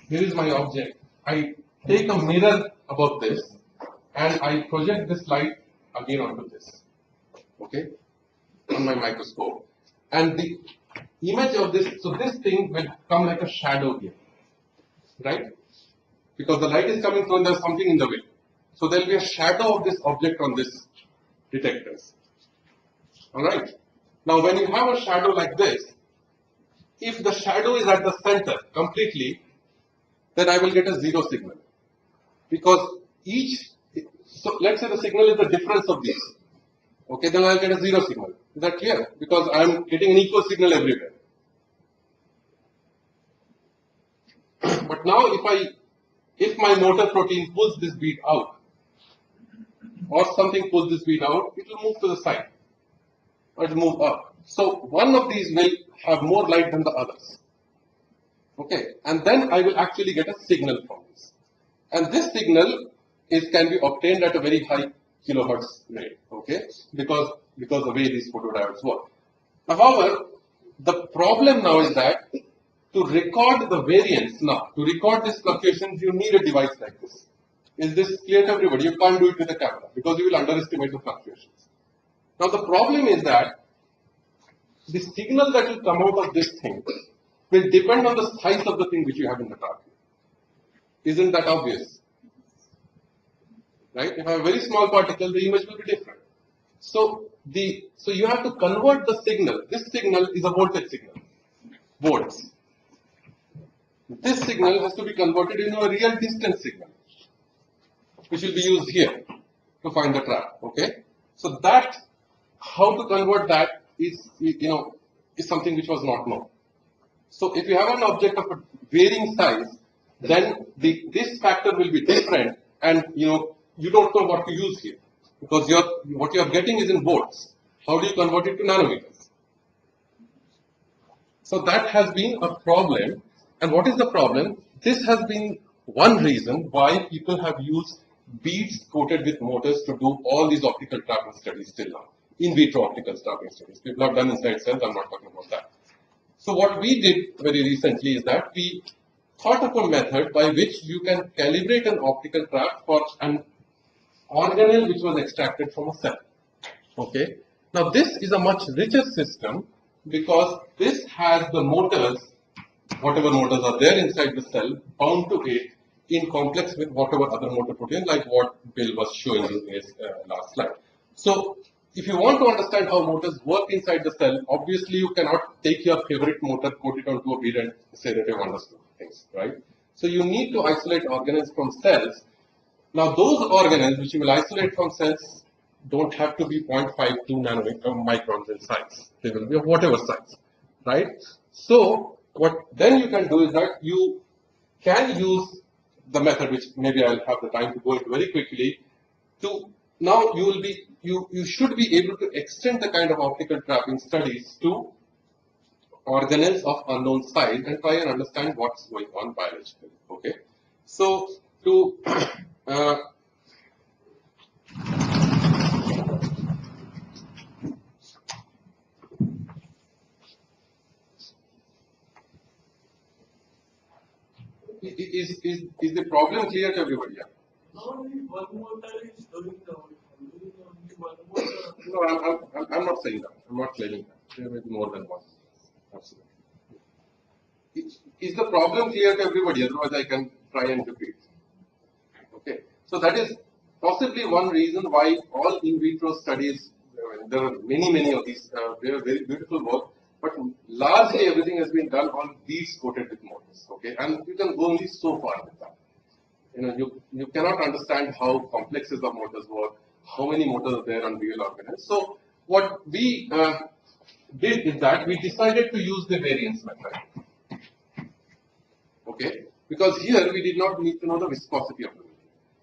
S3: here is my object. I take a mirror above this and I project this light again onto this, okay, on my microscope. And the image of this, so this thing will come like a shadow here, right? Because the light is coming through and there's something in the way. So there will be a shadow of this object on this detectors. Alright. Now when you have a shadow like this, if the shadow is at the center completely, then I will get a zero signal. Because each, so let's say the signal is the difference of these. Okay, then I'll get a zero signal. Is that clear? Because I'm getting an equal signal everywhere. But now if my motor protein pulls this bead out, or something pulls this bead out, it will move to the side, or it will move up. So one of these will have more light than the others. Okay, and then I will actually get a signal from this. And this signal can be obtained at a very high kilohertz rate, okay, because the way these photodiodes work. However, the problem now is that to record the variance now, to record these fluctuations, you need a device like this. Is this clear to everybody? You can't do it with a camera because you will underestimate the fluctuations. Now the problem is that the signal that will come out of this thing will depend on the size of the thing which you have in the car. Isn't that obvious? Right? If I have a very small particle, the image will be different. So you have to convert the signal. This signal is a voltage signal, volts. This signal has to be converted into a real distance signal, which will be used here to find the trap. Okay. So that, how to convert that is something which was not known. So if you have an object of a varying size, then this factor will be different, and you don't know what to use here because what you are getting is in volts. How do you convert it to nanometers? So that has been a problem. And what is the problem? This has been one reason why people have used beads coated with motors to do all these optical trapping studies till now. In vitro optical trapping studies. People have done inside cells, I'm not talking about that. So what we did very recently is that we thought of a method by which you can calibrate an optical trap for an organelle which was extracted from a cell. Okay. Now this is a much richer system because this has the motors, whatever motors are there inside the cell, bound to it in complex with whatever other motor protein, like what Bill was showing you in his last slide. So if you want to understand how motors work inside the cell, obviously you cannot take your favorite motor, put it onto a bead and say that you understood things, right? So you need to isolate organelles from cells. Now those organelles which you will isolate from cells don't have to be 0.52 microns in size. They will be of whatever size, right? So what then you can do is that you can use the method, which maybe I'll have the time to go into very quickly, to now you should be able to extend the kind of optical trapping studies to organelles of unknown size and try and understand what's going on biologically. Okay, so to is the problem clear to everybody? Yeah?
S5: Only one motor is doing the only one motor.
S3: No, I'm not saying that. I'm not claiming that. There may be more than one. Absolutely. Is the problem clear to everybody? Otherwise, I can try and repeat. Okay. So that is possibly one reason why all in vitro studies, there are many of these, very beautiful work, but largely everything has been done on beads coated with motors. Okay, and you can go only so far with that. You cannot understand how complexes of motors work, how many motors are there on real organelles. So what we did is that we decided to use the variance method. Okay, because here we did not need to know the viscosity of the medium.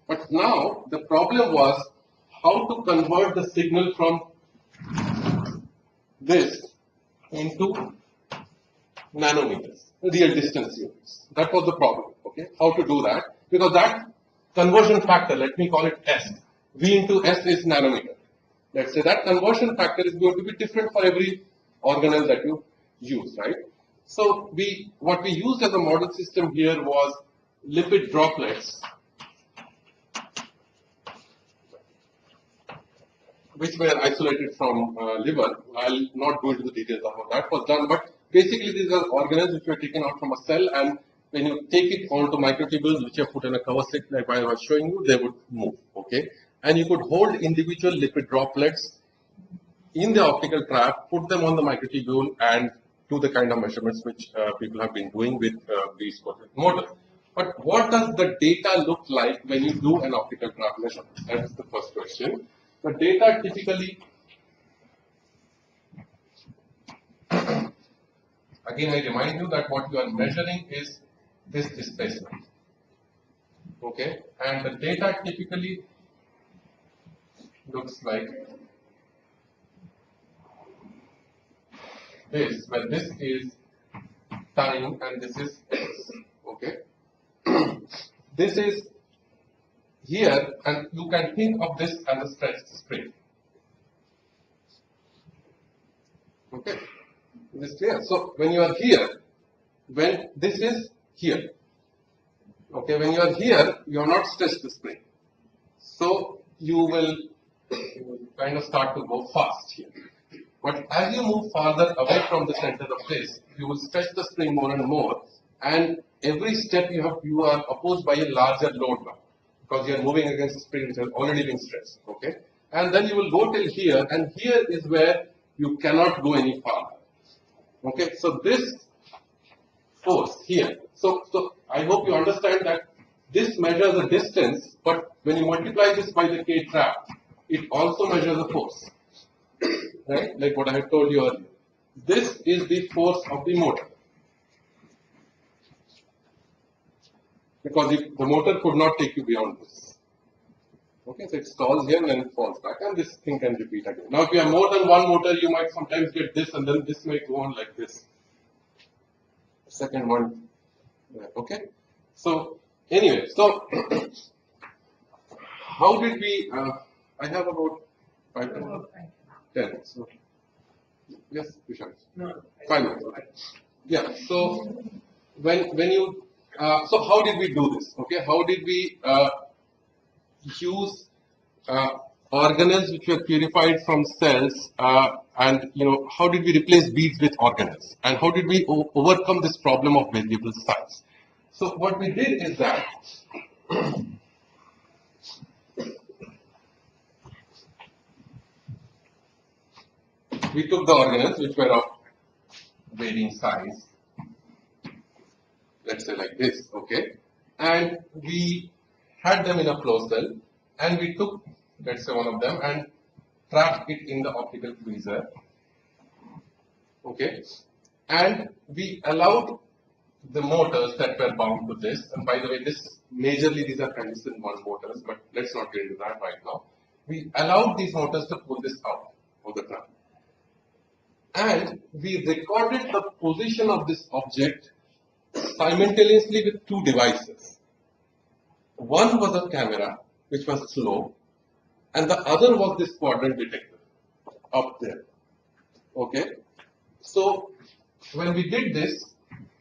S3: But now the problem was how to convert the signal from this into nanometers, real distance units. That was the problem, okay? How to do that? Because that conversion factor, let me call it S, V into S is nanometer. Let's say that conversion factor is going to be different for every organelle that you use, right? So what we used as a model system here was lipid droplets, which were isolated from liver. I'll not go into the details of how that was done, but basically these are organelles which were taken out from a cell, and when you take it onto microtubules which are put in a cover slip like I was showing you, they would move, okay? And you could hold individual lipid droplets in the optical trap, put them on the microtubule, and do the kind of measurements which people have been doing with these motors. But what does the data look like when you do an optical trap measurement? That's the first question. The data typically, again I remind you that what you are measuring is this displacement, okay? And the data typically looks like this, where this is time and this is x, okay? This is here, and you can think of this as a stretched spring. Okay, is this clear? So when you are here, when this is here, okay, when you are here, you are not stretched the spring. So you will kind of start to go fast here. But as you move farther away from the center of this, you will stretch the spring more and more, and every step you are opposed by a larger load now, because you are moving against the spring which has already been stretched, okay? And then you will go till here, and here is where you cannot go any farther, okay? So this force here, so I hope you understand that this measures a distance, but when you multiply this by the K trap, it also measures a force, right? Like what I had told you earlier. This is the force of the motor, because the motor could not take you beyond this. Okay, so it stalls here and then it falls back, and this thing can repeat again. Now, if you have more than one motor, you might sometimes get this, and then this may go on like this. Second one, okay. So anyway, so how did we? I have about 5 minutes. 10. So yes, Vishal.
S2: No,
S3: 5 minutes. Okay. Yeah. So when you so how did we do this? Okay, how did we use organelles which were purified from cells, and how did we replace beads with organelles, and how did we overcome this problem of variable size? So what we did is that we took the organelles which were of varying size, let's say like this, okay, and we had them in a flow cell, and we took, let's say, one of them and trapped it in the optical tweezer, okay, and we allowed the motors that were bound to this, and by the way, majorly these are Henderson 1 motors, but let's not get into that right now. We allowed these motors to pull this out of the trap, and we recorded the position of this object simultaneously with 2 devices. One was a camera, which was slow, and the other was this quadrant detector up there. Okay, so when we did this,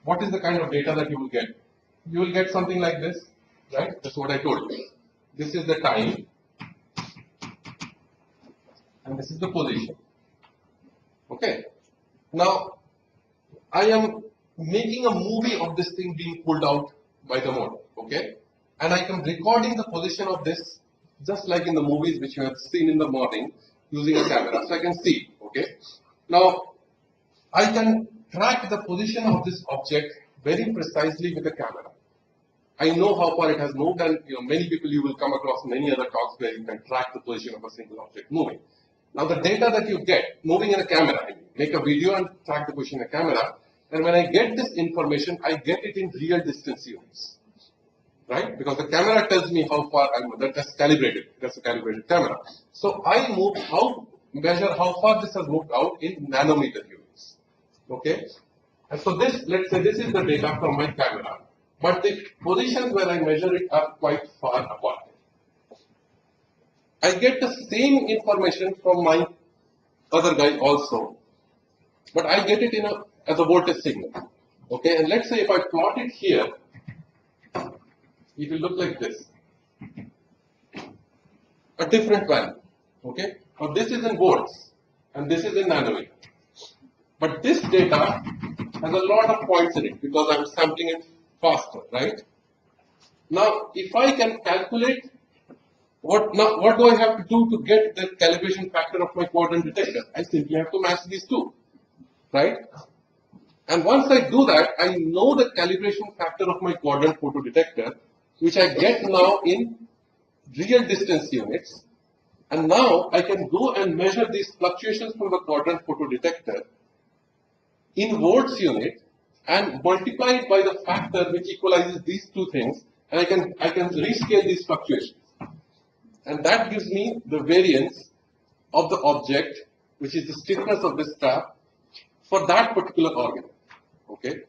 S3: what is the kind of data that you will get? You will get something like this, right? That's what I told you. This is the time, and this is the position. Okay, now I am making a movie of this thing being pulled out by the motor, okay, and I am recording the position of this just like in the movies which you have seen in the morning using a camera, so I can see, okay. Now I can track the position of this object very precisely with a camera. I know how far it has moved, and many people, you will come across many other talks where you can track the position of a single object moving. Now the data that you get moving in a camera, I make a video and track the position in a camera, and when I get this information, I get it in real distance units. right? Because the camera tells me how far that's calibrated. That's a calibrated camera. So I measure how far this has moved out in nanometer units. Okay? And so this, let's say this is the data from my camera, but the positions where I measure it are quite far apart. I get the same information from my other guy also, but I get it as a voltage signal. Okay, and let's say if I plot it here, it will look like this. A different value. Okay, now this is in volts and this is in nanometer. But this data has a lot of points in it because I'm sampling it faster, right? Now, if I can calculate what do I have to do to get the calibration factor of my quadrant detector? I simply have to match these two, right? And once I do that, I know the calibration factor of my quadrant photodetector, which I get now in real distance units. And now I can go and measure these fluctuations from the quadrant photodetector in volts unit and multiply it by the factor which equalizes these two things, and I can rescale these fluctuations. And that gives me the variance of the object, which is the stiffness of this trap for that particular organ. Okay?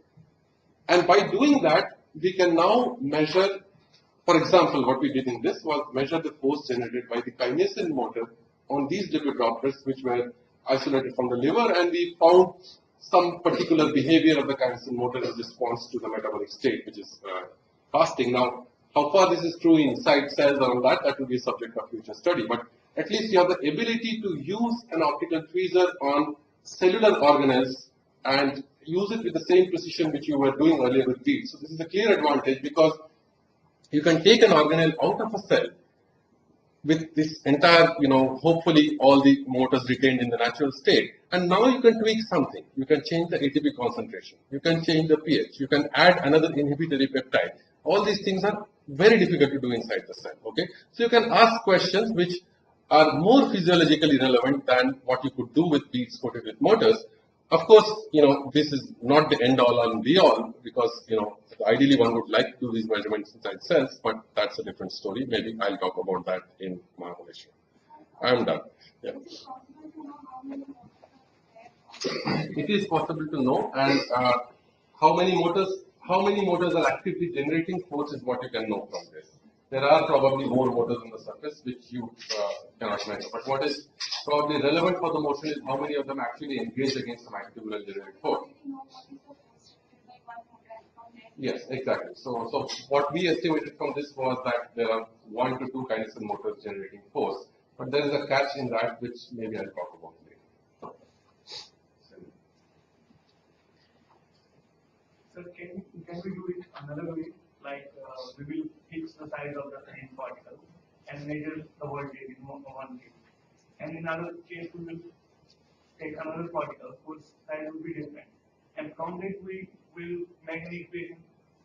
S3: And by doing that, we can now measure, for example, what we did in this was measure the force generated by the kinesin motor on these lipid droplets which were isolated from the liver, and we found some particular behavior of the kinesin motor in response to the metabolic state, which is fasting. Now, how far this is true inside cells or all that, that will be a subject of future study. But at least you have the ability to use an optical tweezer on cellular organelles and use it with the same precision which you were doing earlier with beads. So this is a clear advantage because you can take an organelle out of a cell with this entire, hopefully all the motors retained in the natural state. And now you can tweak something. You can change the ATP concentration. You can change the pH. You can add another inhibitory peptide. All these things are very difficult to do inside the cell. Okay, so you can ask questions which are more physiologically relevant than what you could do with beads coated with motors. Of course, this is not the end all and be all because, ideally one would like to do these measurements inside cells, but that's a different story. Maybe I'll talk about that in my own issue. I'm done. Yeah. It is possible to know, and how many motors are actively generating force is what you can know from this. There are probably more motors on the surface which you cannot measure. But what is probably relevant for the motion is how many of them actually engage against some actively generated force. Yes, exactly. So what we estimated from this was that there are 1 to 2 kinesin motors generating force. But there is a catch in that which maybe I'll talk about later.
S5: So can we do it another way? Like we will fix the size of the end particle and measure the voltage in one case. And in another case, we will take another particle whose size will be different. And from that, we will make an equation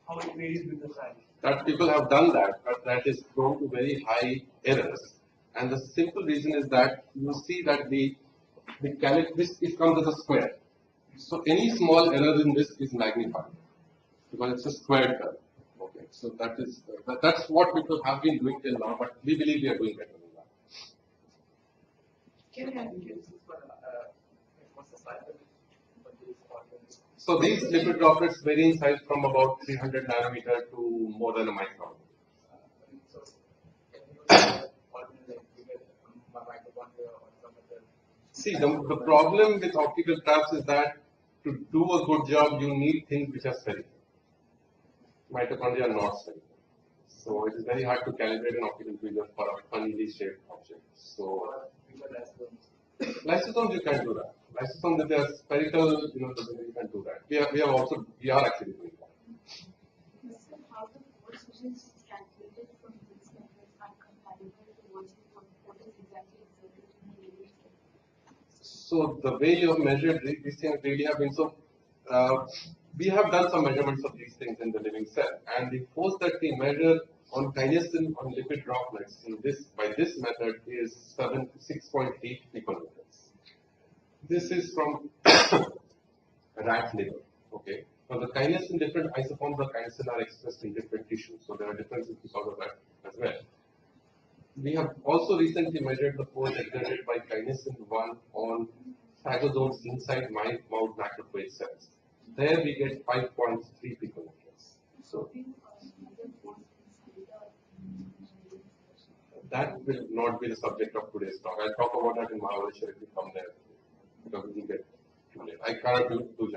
S5: how it varies with the size.
S3: That people have done that, but that is prone to very high errors. And the simple reason is that you see that it comes as a square. So any small error in this is magnified because it's a squared curve. Okay, so that's what people have been doing till now, but we believe we are doing better than that.
S2: Can I give this for what's the size of this organ?
S3: So these lipid droplets vary in size from about 300 nanometer to more than a micron.
S2: So can you mitochondria or some other?
S3: See, the problem with optical traps is that to do a good job, you need things which are spherical. Mitochondria are not spherical. So it is very hard to calibrate an optical tweezer for a funnily shaped object. So lysosomes you can do that. Lysosomes if they are spherical, you can do that. We are actually doing that.
S6: So how the force which is calculated from these methods are compatible to what is exactly exerted in the living cell?
S3: So the way you have measured these things really have been so. We have done some measurements of these things in the living cell, and the force that we measure on kinesin on lipid droplets by this method is 6.8 piconewtons. This is from rat liver. Okay. Now the kinase in different isoforms of kinesin are expressed in different tissues, so there are differences because of that as well. We have also recently measured the force exerted by kinesin 1 on phagocytes inside mouth macrophage cells. There we get 5.3 piconewtons. So that will not be the subject of today's talk. I'll talk about that in Mahaveshwar if you come there, because we will get too late. I cannot do